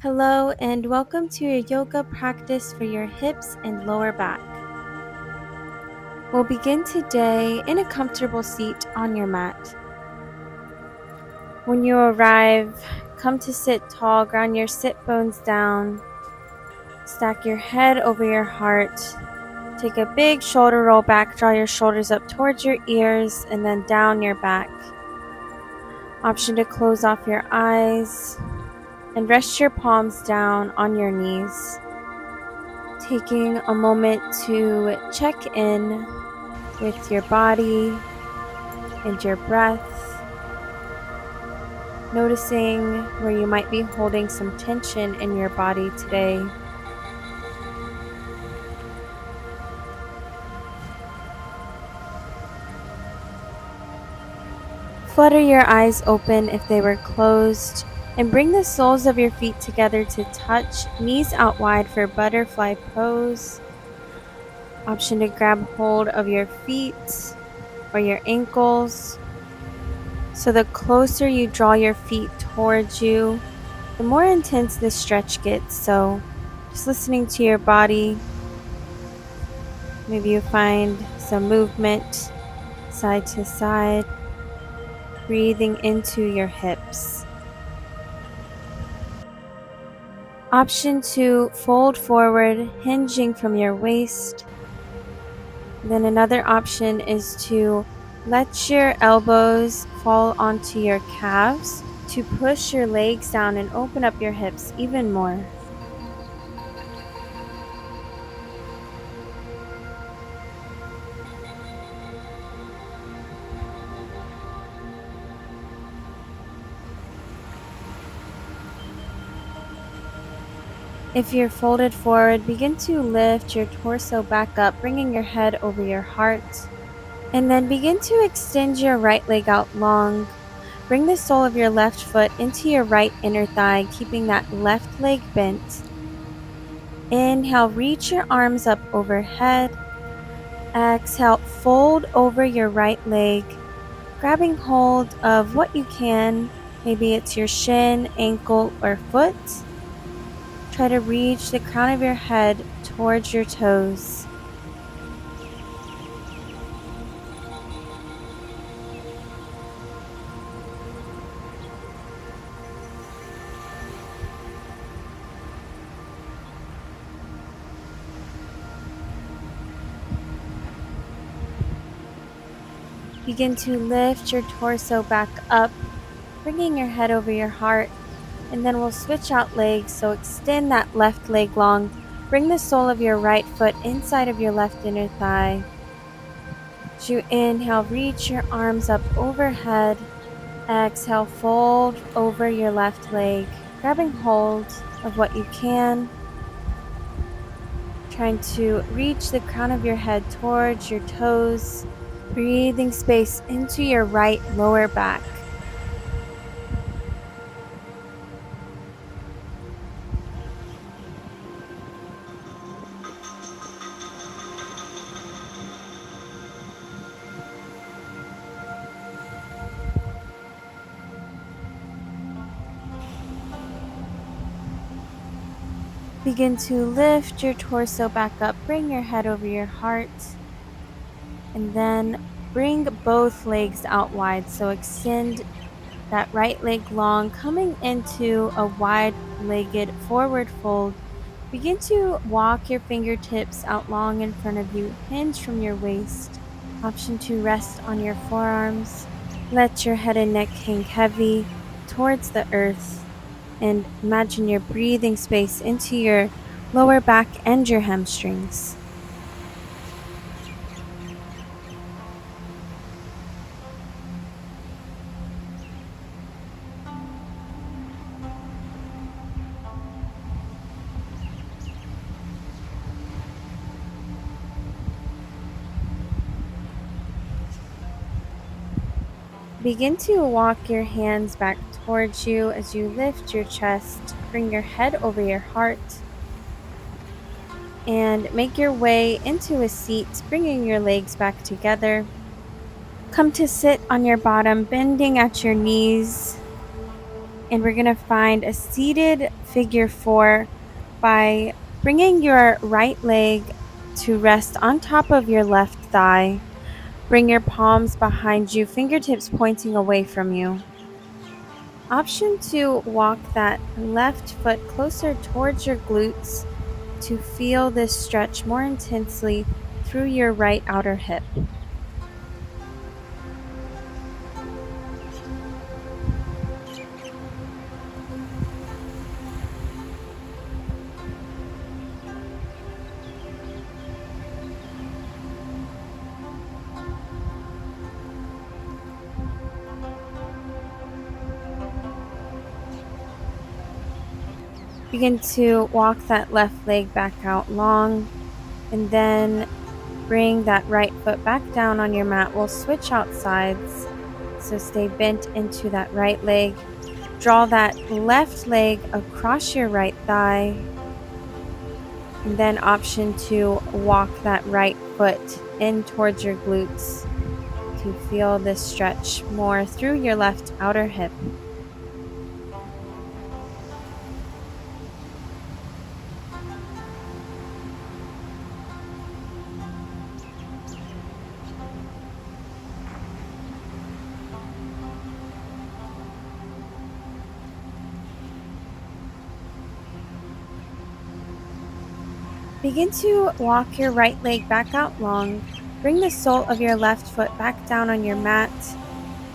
Hello, and welcome to your yoga practice for your hips and lower back. We'll begin today in a comfortable seat on your mat. When you arrive, come to sit tall, ground your sit bones down, stack your head over your heart, take a big shoulder roll back, draw your shoulders up towards your ears and then down your back. Option to close off your eyes and rest your palms down on your knees. Taking a moment to check in with your body and your breath, noticing where you might be holding some tension in your body today. Flutter your eyes open if they were closed, and bring the soles of your feet together to touch, knees out wide for butterfly pose. Option to grab hold of your feet or your ankles. So the closer you draw your feet towards you, the more intense this stretch gets. So just listening to your body. Maybe you find some movement side to side, breathing into your hips. Option to fold forward, hinging from your waist. Then another option is to let your elbows fall onto your calves to push your legs down and open up your hips even more. If you're folded forward, begin to lift your torso back up, bringing your head over your heart. And then begin to extend your right leg out long. Bring the sole of your left foot into your right inner thigh, keeping that left leg bent. Inhale, reach your arms up overhead. Exhale, fold over your right leg, grabbing hold of what you can. Maybe it's your shin, ankle, or foot. Try to reach the crown of your head towards your toes. Begin to lift your torso back up, bringing your head over your heart. And then we'll switch out legs, so extend that left leg long. Bring the sole of your right foot inside of your left inner thigh. As you inhale, reach your arms up overhead. Exhale, fold over your left leg, grabbing hold of what you can. Trying to reach the crown of your head towards your toes. Breathing space into your right lower back. Begin to lift your torso back up, bring your head over your heart, and then bring both legs out wide. So extend that right leg long, coming into a wide-legged forward fold. Begin to walk your fingertips out long in front of you, hinge from your waist. Option to rest on your forearms. Let your head and neck hang heavy towards the earth. And imagine you're breathing space into your lower back and your hamstrings. Begin to walk your hands back towards you as you lift your chest, bring your head over your heart, and make your way into a seat, bringing your legs back together. Come to sit on your bottom, bending at your knees, and we're going to find a seated figure four by bringing your right leg to rest on top of your left thigh. Bring your palms behind you, fingertips pointing away from you. Option 2, walk that left foot closer towards your glutes to feel this stretch more intensely through your right outer hip. Begin to walk that left leg back out long, and then bring that right foot back down on your mat. We'll switch out sides, so stay bent into that right leg. Draw that left leg across your right thigh, and then option 2, walk that right foot in towards your glutes to feel this stretch more through your left outer hip. Begin to walk your right leg back out long. Bring the sole of your left foot back down on your mat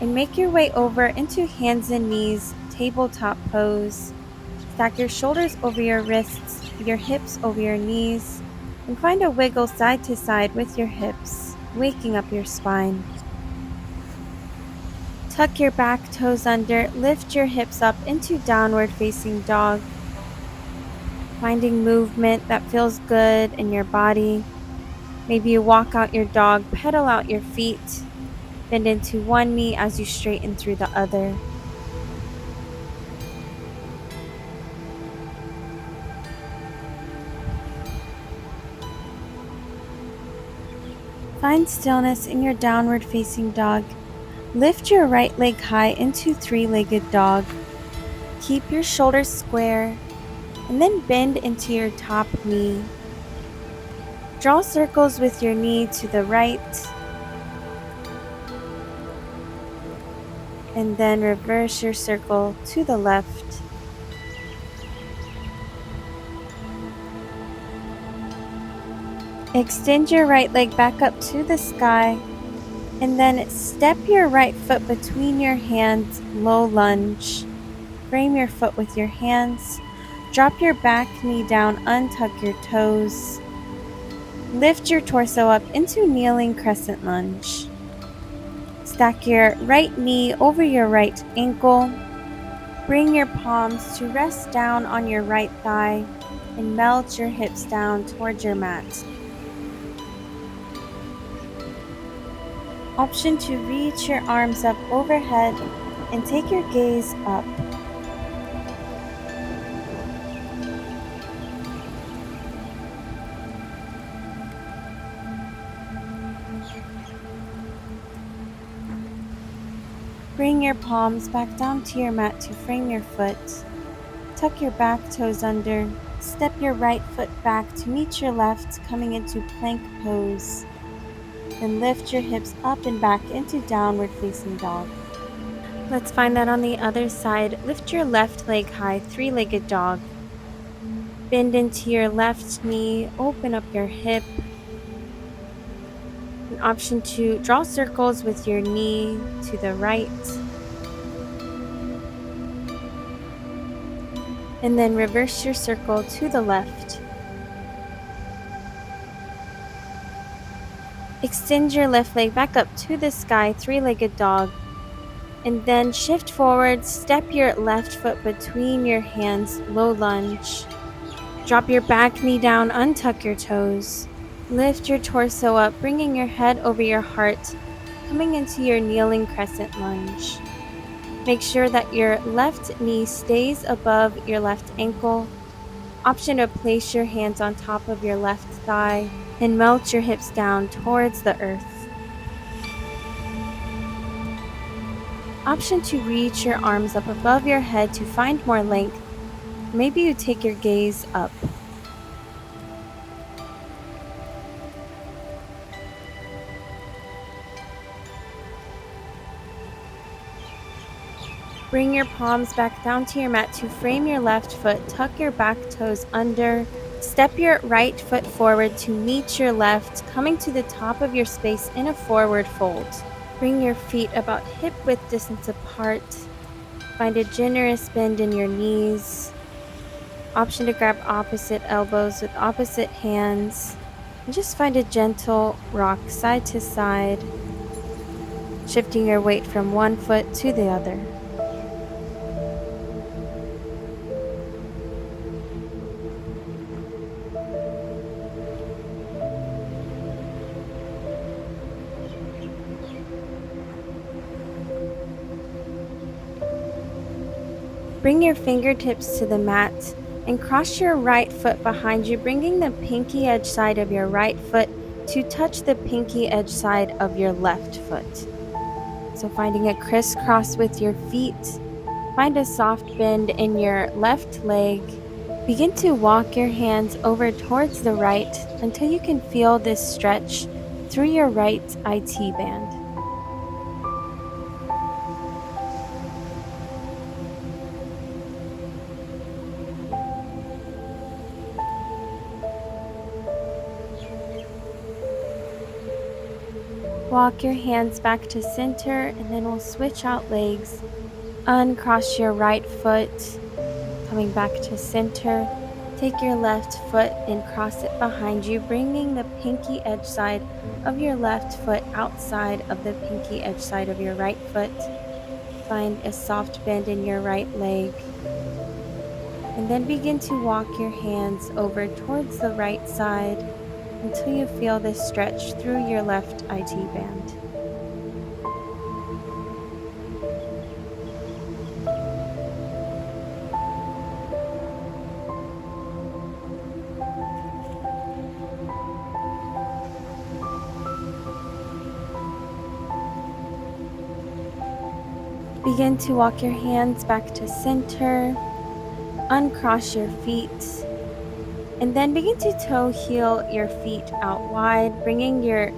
and make your way over into hands and knees, tabletop pose. Stack your shoulders over your wrists, your hips over your knees, and find a wiggle side to side with your hips, waking up your spine. Tuck your back toes under, lift your hips up into downward facing dog. Finding movement that feels good in your body. Maybe you walk out your dog, pedal out your feet, bend into one knee as you straighten through the other. Find stillness in your downward facing dog. Lift your right leg high into three-legged dog. Keep your shoulders square and then bend into your top knee. Draw circles with your knee to the right and then reverse your circle to the left. Extend your right leg back up to the sky and then step your right foot between your hands, low lunge. Frame your foot with your hands. Drop your back knee down, untuck your toes. Lift your torso up into kneeling crescent lunge. Stack your right knee over your right ankle. Bring your palms to rest down on your right thigh and melt your hips down towards your mat. Option to reach your arms up overhead and take your gaze up. Bring your palms back down to your mat to frame your foot. Tuck your back toes under. Step your right foot back to meet your left, coming into plank pose. Then lift your hips up and back into downward facing dog. Let's find that on the other side. Lift your left leg high, three-legged dog. Bend into your left knee, open up your hip. An option to draw circles with your knee to the right. And then reverse your circle to the left. Extend your left leg back up to the sky, three-legged dog. And then shift forward, step your left foot between your hands, low lunge. Drop your back knee down, untuck your toes. Lift your torso up, bringing your head over your heart, coming into your kneeling crescent lunge. Make sure that your left knee stays above your left ankle. Option to place your hands on top of your left thigh and melt your hips down towards the earth. Option to reach your arms up above your head to find more length. Maybe you take your gaze up. Bring your palms back down to your mat to frame your left foot. Tuck your back toes under. Step your right foot forward to meet your left, coming to the top of your space in a forward fold. Bring your feet about hip width distance apart. Find a generous bend in your knees. Option to grab opposite elbows with opposite hands. And just find a gentle rock side to side, shifting your weight from one foot to the other. Bring your fingertips to the mat and cross your right foot behind you, bringing the pinky edge side of your right foot to touch the pinky edge side of your left foot. So finding a crisscross with your feet, find a soft bend in your left leg. Begin to walk your hands over towards the right until you can feel this stretch through your right IT band. Walk your hands back to center, and then we'll switch out legs. Uncross your right foot, coming back to center. Take your left foot and cross it behind you, bringing the pinky edge side of your left foot outside of the pinky edge side of your right foot. Find a soft bend in your right leg. And then begin to walk your hands over towards the right side until you feel this stretch through your left IT band. Begin to walk your hands back to center, uncross your feet, and then begin to toe heel your feet out wide, bringing your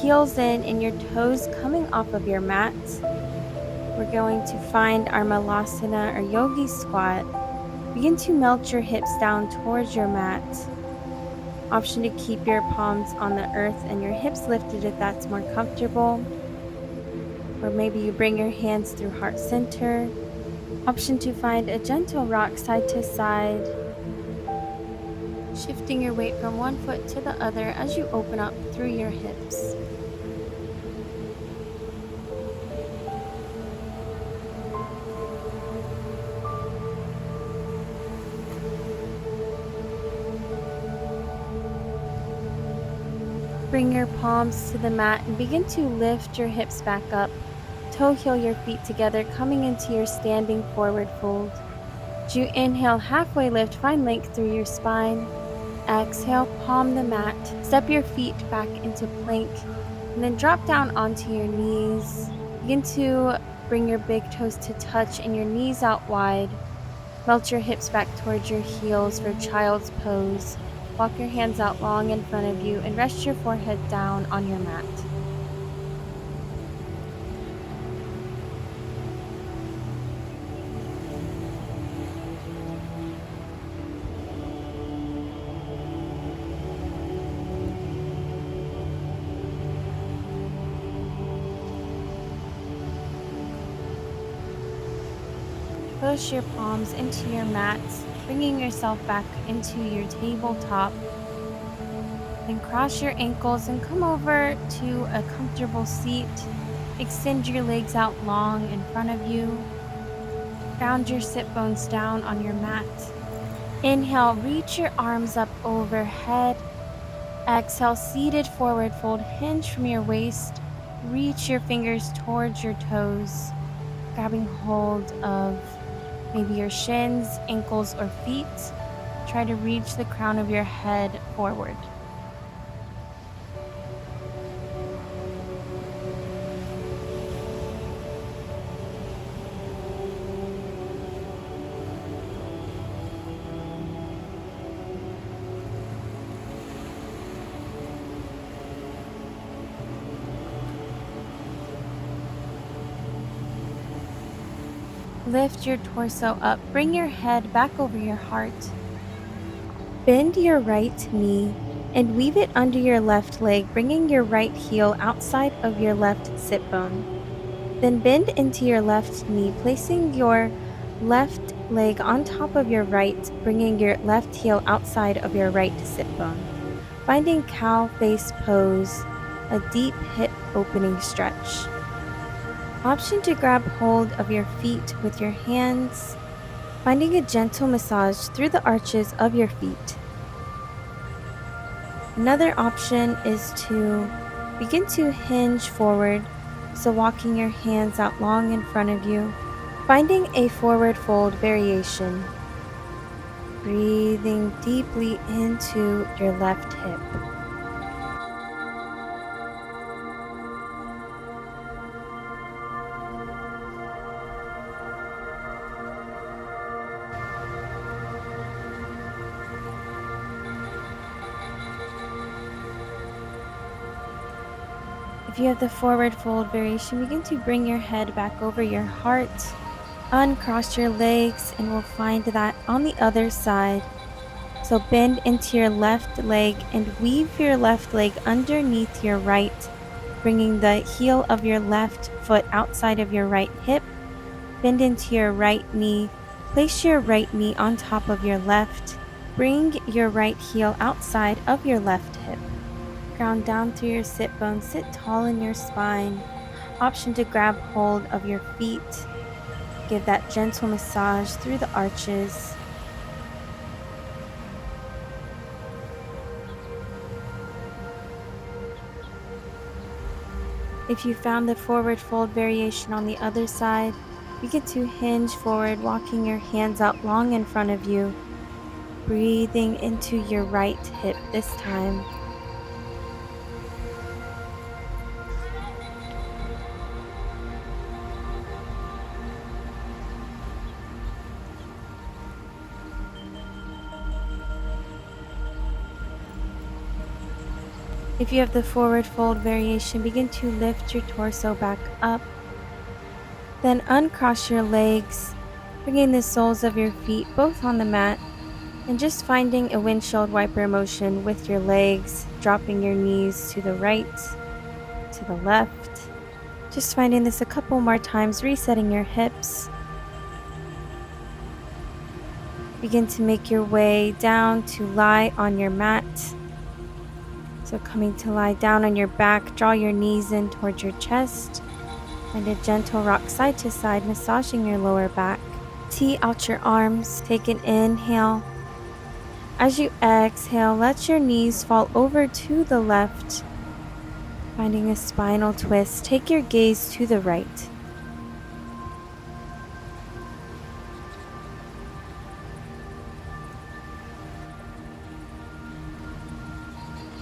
heels in and your toes coming off of your mat. We're going to find our malasana or yogi squat. Begin to melt your hips down towards your mat. Option to keep your palms on the earth and your hips lifted if that's more comfortable. Or maybe you bring your hands through heart center. Option to find a gentle rock side to side, shifting your weight from one foot to the other as you open up through your hips. Bring your palms to the mat and begin to lift your hips back up. Toe heel your feet together, coming into your standing forward fold. As you inhale, halfway lift, find length through your spine. Exhale, palm the mat. Step your feet back into plank, and then drop down onto your knees. Begin to bring your big toes to touch and your knees out wide. Melt your hips back towards your heels for child's pose. Walk your hands out long in front of you and rest your forehead down on your mat. Push your palms into your mats, bringing yourself back into your tabletop. Then cross your ankles and come over to a comfortable seat. Extend your legs out long in front of you. Ground your sit bones down on your mat. Inhale, reach your arms up overhead. Exhale, seated forward fold, hinge from your waist. Reach your fingers towards your toes, grabbing hold of maybe your shins, ankles, or feet. Try to reach the crown of your head forward. Lift your torso up, bring your head back over your heart. Bend your right knee and weave it under your left leg, bringing your right heel outside of your left sit bone. Then bend into your left knee, placing your left leg on top of your right, bringing your left heel outside of your right sit bone. Finding cow face pose, a deep hip opening stretch. Option to grab hold of your feet with your hands, finding a gentle massage through the arches of your feet. Another option is to begin to hinge forward, so walking your hands out long in front of you, finding a forward fold variation. Breathing deeply into your left hip. If you have the forward fold variation, begin to bring your head back over your heart. Uncross your legs and we'll find that on the other side. So bend into your left leg and weave your left leg underneath your right, bringing the heel of your left foot outside of your right hip. Bend into your right knee. Place your right knee on top of your left. Bring your right heel outside of your left hip. Ground down through your sit bones. Sit tall in your spine. Option to grab hold of your feet. Give that gentle massage through the arches. If you found the forward fold variation on the other side, begin to hinge forward, walking your hands out long in front of you. Breathing into your right hip this time. If you have the forward fold variation, begin to lift your torso back up. Then uncross your legs, bringing the soles of your feet both on the mat, and just finding a windshield wiper motion with your legs, dropping your knees to the right, to the left. Just finding this a couple more times, resetting your hips. Begin to make your way down to lie on your mat. So coming to lie down on your back, draw your knees in towards your chest. Find a gentle rock side to side, massaging your lower back. Tee out your arms, take an inhale. As you exhale, let your knees fall over to the left. Finding a spinal twist, take your gaze to the right.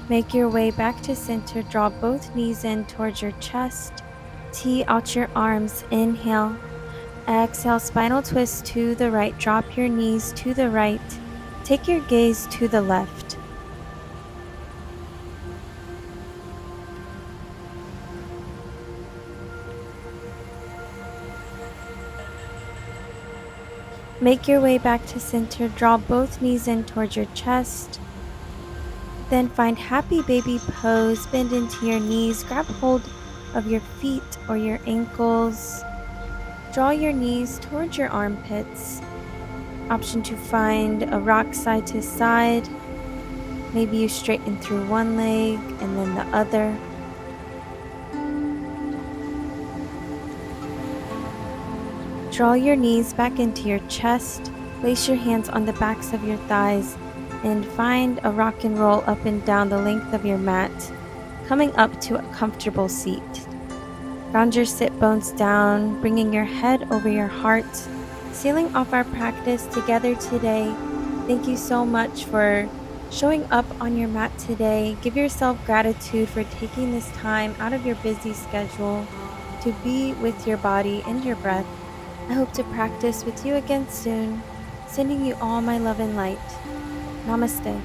Make your way back to center, draw both knees in towards your chest. Tee out your arms, inhale. Exhale, spinal twist to the right, drop your knees to the right. Take your gaze to the left. Make your way back to center, draw both knees in towards your chest. Then find happy baby pose, bend into your knees, grab hold of your feet or your ankles. Draw your knees towards your armpits. Option to find a rock side to side. Maybe you straighten through one leg and then the other. Draw your knees back into your chest. Place your hands on the backs of your thighs and find a rock and roll up and down the length of your mat, coming up to a comfortable seat. Ground your sit bones down, bringing your head over your heart, sealing off our practice together today. Thank you so much for showing up on your mat today. Give yourself gratitude for taking this time out of your busy schedule to be with your body and your breath. I hope to practice with you again soon. Sending you all my love and light. Namaste.